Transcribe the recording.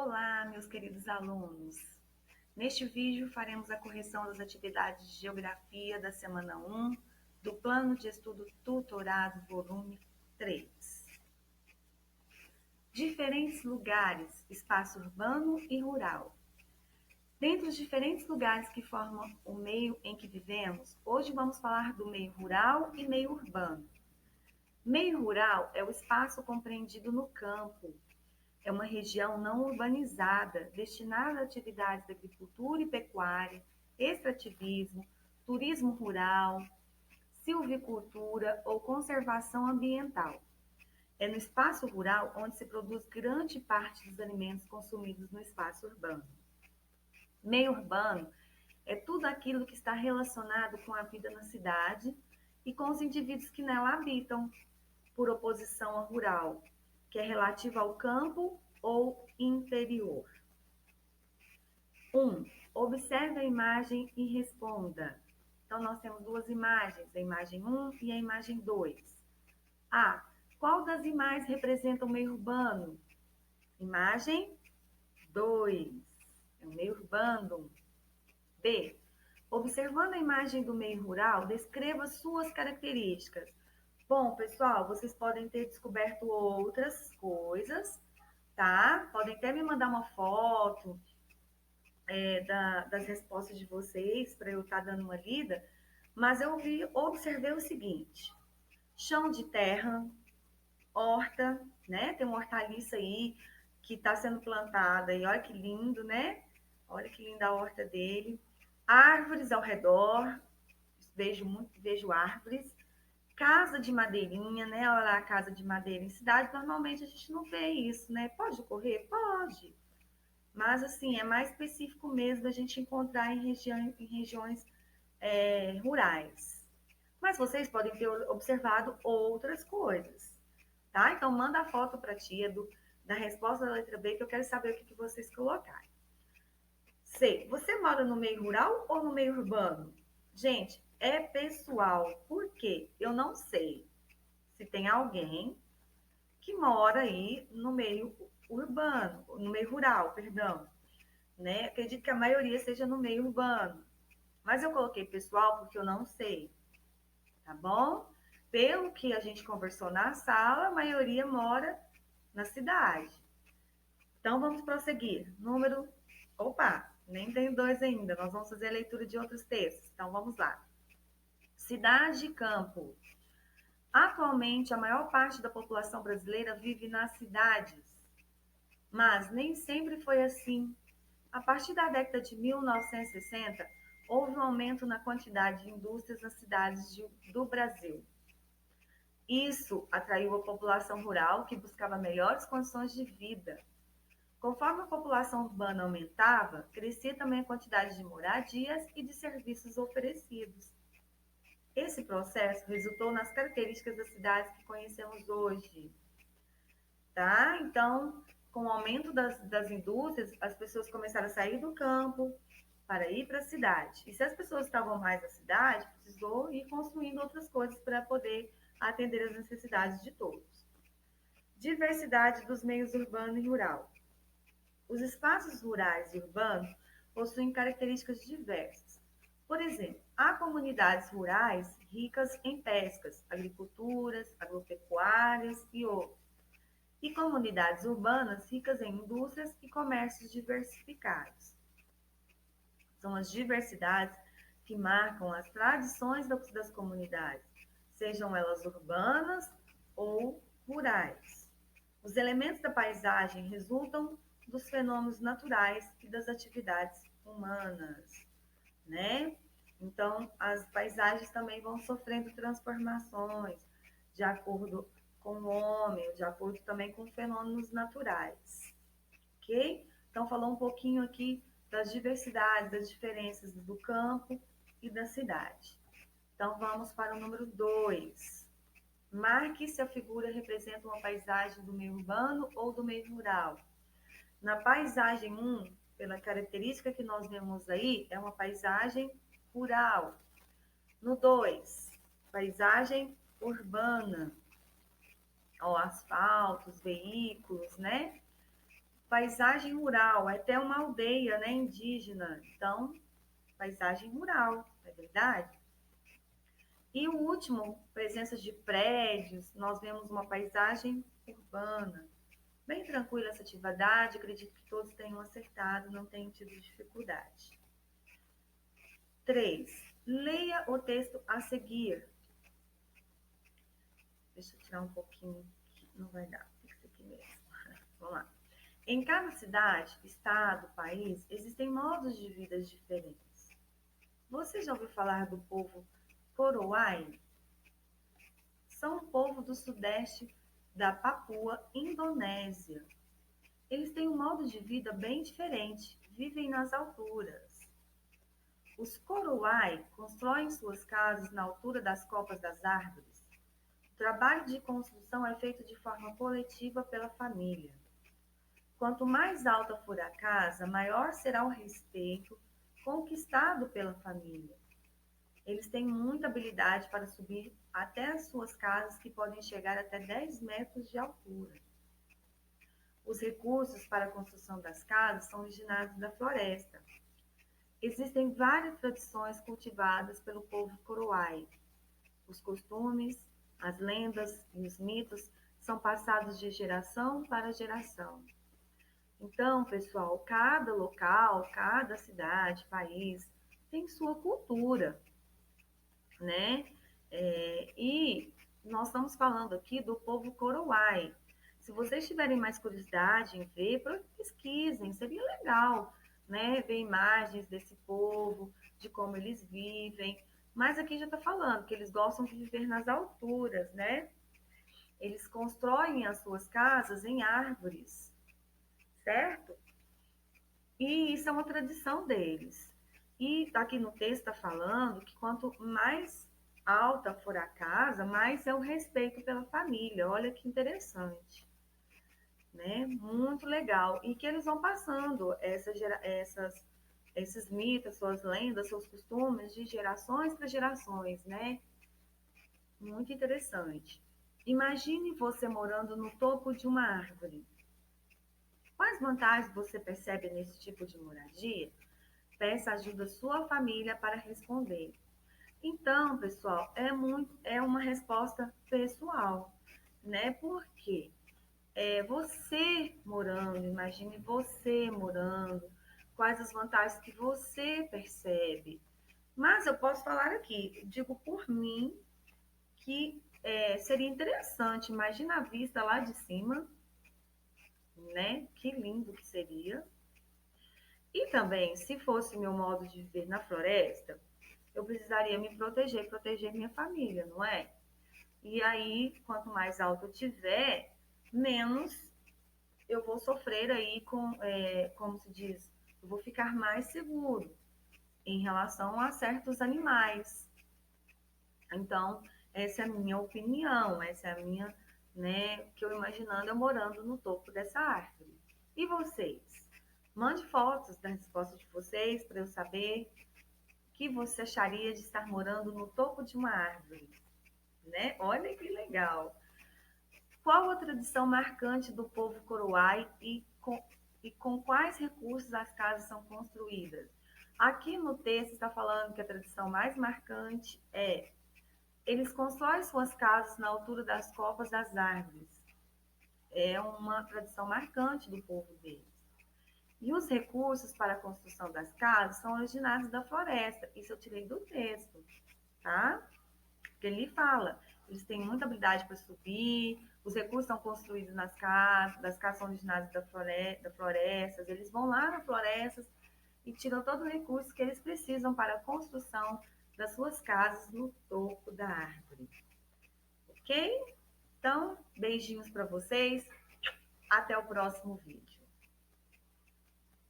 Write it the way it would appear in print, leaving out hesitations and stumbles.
Olá, meus queridos alunos! Neste vídeo faremos a correção das atividades de Geografia da semana 1 do Plano de Estudo Tutorado, volume 3. Diferentes lugares, espaço urbano e rural. Dentre os diferentes lugares que formam o meio em que vivemos, hoje vamos falar do meio rural e meio urbano. Meio rural é o espaço compreendido no campo. É uma região não urbanizada, destinada a atividades de agricultura e pecuária, extrativismo, turismo rural, silvicultura ou conservação ambiental. É no espaço rural onde se produz grande parte dos alimentos consumidos no espaço urbano. Meio urbano é tudo aquilo que está relacionado com a vida na cidade e com os indivíduos que nela habitam, por oposição ao rural, que é relativo ao campo ou interior. 1. Observe a imagem e responda. Então, nós temos duas imagens, a imagem 1 e a imagem 2. A. Qual das imagens representa o meio urbano? Imagem 2. É o meio urbano. B. Observando a imagem do meio rural, descreva suas características. Bom, pessoal, vocês podem ter descoberto outras coisas, tá? Podem até me mandar uma foto das respostas de vocês para eu estar dando uma lida, mas eu observei o seguinte: chão de terra, horta, né? Tem uma hortaliça aí que está sendo plantada e olha que lindo, né? Olha que linda a horta dele. Árvores ao redor, vejo árvores. Casa de madeirinha, né? Olha lá a casa de madeira. Em cidade, normalmente a gente não vê isso, né? Pode ocorrer? Pode. Mas, assim, é mais específico mesmo da gente encontrar em regiões rurais. Mas vocês podem ter observado outras coisas, tá? Então, manda a foto para a tia da resposta da letra B, que eu quero saber o que vocês colocaram. C. Você mora no meio rural ou no meio urbano? Gente, é pessoal. Por quê? Eu não sei se tem alguém que mora aí no meio urbano, no meio rural, perdão, né? Acredito que a maioria seja no meio urbano. Mas eu coloquei pessoal porque eu não sei, tá bom? Pelo que a gente conversou na sala, a maioria mora na cidade. Então vamos prosseguir. Opa, nem tenho 2 ainda. Nós vamos fazer a leitura de outros textos. Então vamos lá. Cidade e campo. Atualmente, a maior parte da população brasileira vive nas cidades, mas nem sempre foi assim. A partir da década de 1960, houve um aumento na quantidade de indústrias nas cidades do Brasil. Isso atraiu a população rural, que buscava melhores condições de vida. Conforme a população urbana aumentava, crescia também a quantidade de moradias e de serviços oferecidos. Esse processo resultou nas características das cidades que conhecemos hoje, tá? Então, com o aumento das indústrias, as pessoas começaram a sair do campo para ir para a cidade. E se as pessoas estavam mais na cidade, precisou ir construindo outras coisas para poder atender as necessidades de todos. Diversidade dos meios urbano e rural. Os espaços rurais e urbanos possuem características diversas. Por exemplo, há comunidades rurais ricas em pescas, agriculturas, agropecuárias e outros, e comunidades urbanas ricas em indústrias e comércios diversificados. São as diversidades que marcam as tradições das comunidades, sejam elas urbanas ou rurais. Os elementos da paisagem resultam dos fenômenos naturais e das atividades humanas, né? Então, as paisagens também vão sofrendo transformações de acordo com o homem, de acordo também com fenômenos naturais, ok? Então, falou um pouquinho aqui das diversidades, das diferenças do campo e da cidade. Então, vamos para o número 2. Marque se a figura representa uma paisagem do meio urbano ou do meio rural. Na paisagem 1, pela característica que nós vemos aí, é uma paisagem rural. No 2, paisagem urbana. Ó, asfaltos, veículos, né? paisagem rural, é até uma aldeia, né, indígena. Então, paisagem rural, é verdade? E o último, presença de prédios, nós vemos uma paisagem urbana. Bem tranquila essa atividade, acredito que todos tenham acertado, não tenham tido dificuldade. 3. Leia o texto a seguir. Deixa eu tirar um pouquinho, que não vai dar, tem que ser aqui mesmo. Vamos lá. Em cada cidade, estado, país, existem modos de vida diferentes. Você já ouviu falar do povo Korowai? São um povo do sudeste da Papua, Indonésia. Eles têm um modo de vida bem diferente, vivem nas alturas. Os Korowai constroem suas casas na altura das copas das árvores. O trabalho de construção é feito de forma coletiva pela família. Quanto mais alta for a casa, maior será o respeito conquistado pela família. Eles têm muita habilidade para subir até as suas casas, que podem chegar até 10 metros de altura. Os recursos para a construção das casas são originados da floresta. Existem várias tradições cultivadas pelo povo Korowai. Os costumes, as lendas e os mitos são passados de geração para geração. Então, pessoal, cada local, cada cidade, país tem sua cultura, né? E nós estamos falando aqui do povo Korowai. Se vocês tiverem mais curiosidade em ver, pesquisem, seria legal, né? Ver imagens desse povo, de como eles vivem. Mas aqui já está falando que eles gostam de viver nas alturas, né? Eles constroem as suas casas em árvores, certo? E isso é uma tradição deles. E aqui no texto está falando que quanto mais alta for a casa, mais é o respeito pela família. Olha que interessante, né? Muito legal. E que eles vão passando esses mitos, suas lendas, seus costumes de gerações para gerações, né? Muito interessante. Imagine você morando no topo de uma árvore. Quais vantagens você percebe nesse tipo de moradia? Peça ajuda à sua família para responder. Então, pessoal, é uma resposta pessoal, né? Porque você morando, imagine você morando, quais as vantagens que você percebe. Mas eu posso falar aqui, digo por mim, que seria interessante, imagina a vista lá de cima, né? Que lindo que seria. E também, se fosse meu modo de viver na floresta, eu precisaria me proteger, proteger minha família, não é? E aí, quanto mais alto eu tiver, menos eu vou sofrer aí como se diz, eu vou ficar mais seguro em relação a certos animais. Então, essa é a minha opinião, essa é a minha, né, que eu imaginando eu morando no topo dessa árvore. E vocês? Mande fotos da resposta de vocês para eu saber o que você acharia de estar morando no topo de uma árvore, né? Olha que legal. Qual a tradição marcante do povo Korowai e com quais recursos as casas são construídas? Aqui no texto está falando que a tradição mais marcante é eles constroem suas casas na altura das copas das árvores. É uma tradição marcante do povo deles. E os recursos para a construção das casas são originados da floresta. Isso eu tirei do texto, tá? Porque ele fala, eles têm muita habilidade para subir, os recursos são construídos nas casas, das casas são originadas da florestas, eles vão lá na florestas e tiram todo o recurso que eles precisam para a construção das suas casas no topo da árvore. Ok? Então, beijinhos para vocês. Até o próximo vídeo.